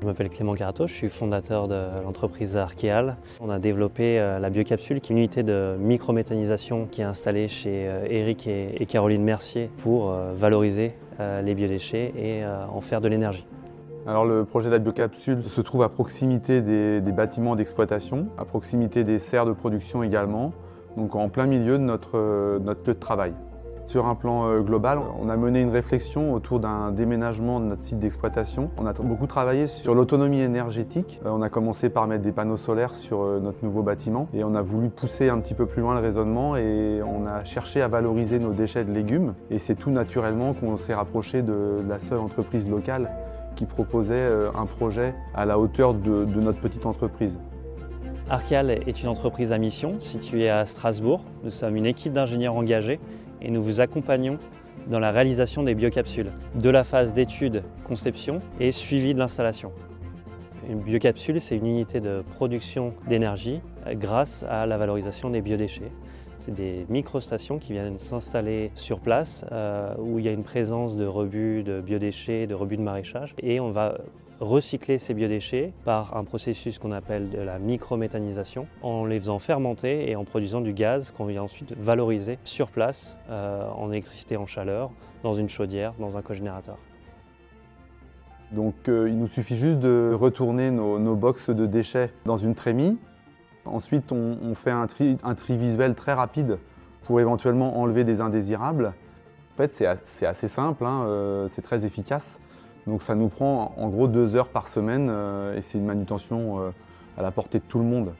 Je m'appelle Clément Carato, je suis fondateur de l'entreprise Arkeal. On a développé la biocapsule, qui est une unité de microméthanisation qui est installée chez Eric et Caroline Mercier pour valoriser les biodéchets et en faire de l'énergie. Alors le projet de la biocapsule se trouve à proximité des bâtiments d'exploitation, à proximité des serres de production également, donc en plein milieu de notre lieu de travail. Sur un plan global, on a mené une réflexion autour d'un déménagement de notre site d'exploitation. On a beaucoup travaillé sur l'autonomie énergétique. On a commencé par mettre des panneaux solaires sur notre nouveau bâtiment et on a voulu pousser un petit peu plus loin le raisonnement et on a cherché à valoriser nos déchets de légumes. Et c'est tout naturellement qu'on s'est rapproché de la seule entreprise locale qui proposait un projet à la hauteur de notre petite entreprise. Arkeal est une entreprise à mission située à Strasbourg. Nous sommes une équipe d'ingénieurs engagés et nous vous accompagnons dans la réalisation des biocapsules, de la phase d'étude, conception et suivi de l'installation. Une biocapsule, c'est une unité de production d'énergie grâce à la valorisation des biodéchets. C'est des microstations qui viennent s'installer sur place où il y a une présence de rebuts de biodéchets, de rebuts de maraîchage et on va recycler ces biodéchets par un processus qu'on appelle de la microméthanisation en les faisant fermenter et en produisant du gaz qu'on vient ensuite valoriser sur place en électricité en chaleur, dans une chaudière, dans un cogénérateur. Donc il nous suffit juste de retourner nos box de déchets dans une trémie. Ensuite on fait un tri visuel très rapide pour éventuellement enlever des indésirables. En fait c'est assez simple, c'est très efficace. Donc ça nous prend en gros 2 heures par semaine et c'est une manutention à la portée de tout le monde.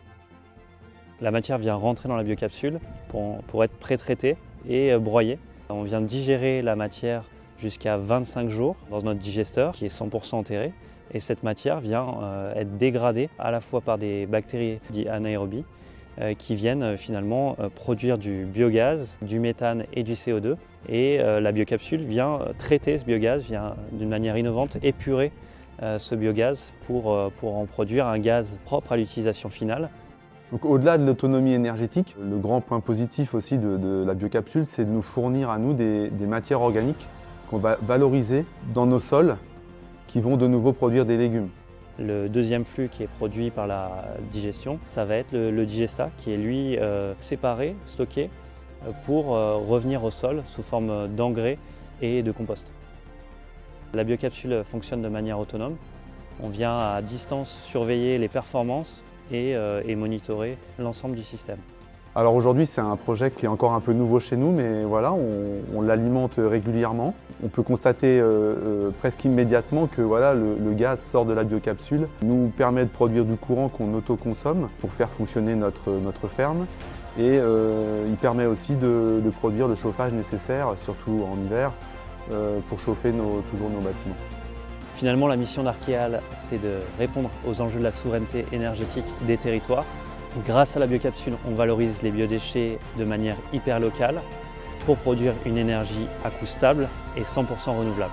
La matière vient rentrer dans la biocapsule pour être pré-traitée et broyée. On vient digérer la matière jusqu'à 25 jours dans notre digesteur qui est 100% enterré. Et cette matière vient être dégradée à la fois par des bactéries dites anaérobies qui viennent finalement produire du biogaz, du méthane et du CO2. Et la biocapsule vient traiter ce biogaz, vient d'une manière innovante épurer ce biogaz pour en produire un gaz propre à l'utilisation finale. Donc au-delà de l'autonomie énergétique, le grand point positif aussi de la biocapsule, c'est de nous fournir à nous des matières organiques qu'on va valoriser dans nos sols qui vont de nouveau produire des légumes. Le deuxième flux qui est produit par la digestion, ça va être le digestat qui est lui séparé, stocké pour revenir au sol sous forme d'engrais et de compost. La biocapsule fonctionne de manière autonome. On vient à distance surveiller les performances et monitorer l'ensemble du système. Alors aujourd'hui c'est un projet qui est encore un peu nouveau chez nous, mais voilà, on l'alimente régulièrement. On peut constater presque immédiatement que voilà, le gaz sort de la biocapsule, nous permet de produire du courant qu'on autoconsomme pour faire fonctionner notre ferme. Et il permet aussi de produire le chauffage nécessaire, surtout en hiver, pour chauffer toujours nos bâtiments. Finalement, la mission d'Arkeal, c'est de répondre aux enjeux de la souveraineté énergétique des territoires. Grâce à la biocapsule, on valorise les biodéchets de manière hyper locale pour produire une énergie à coût stable et 100% renouvelable.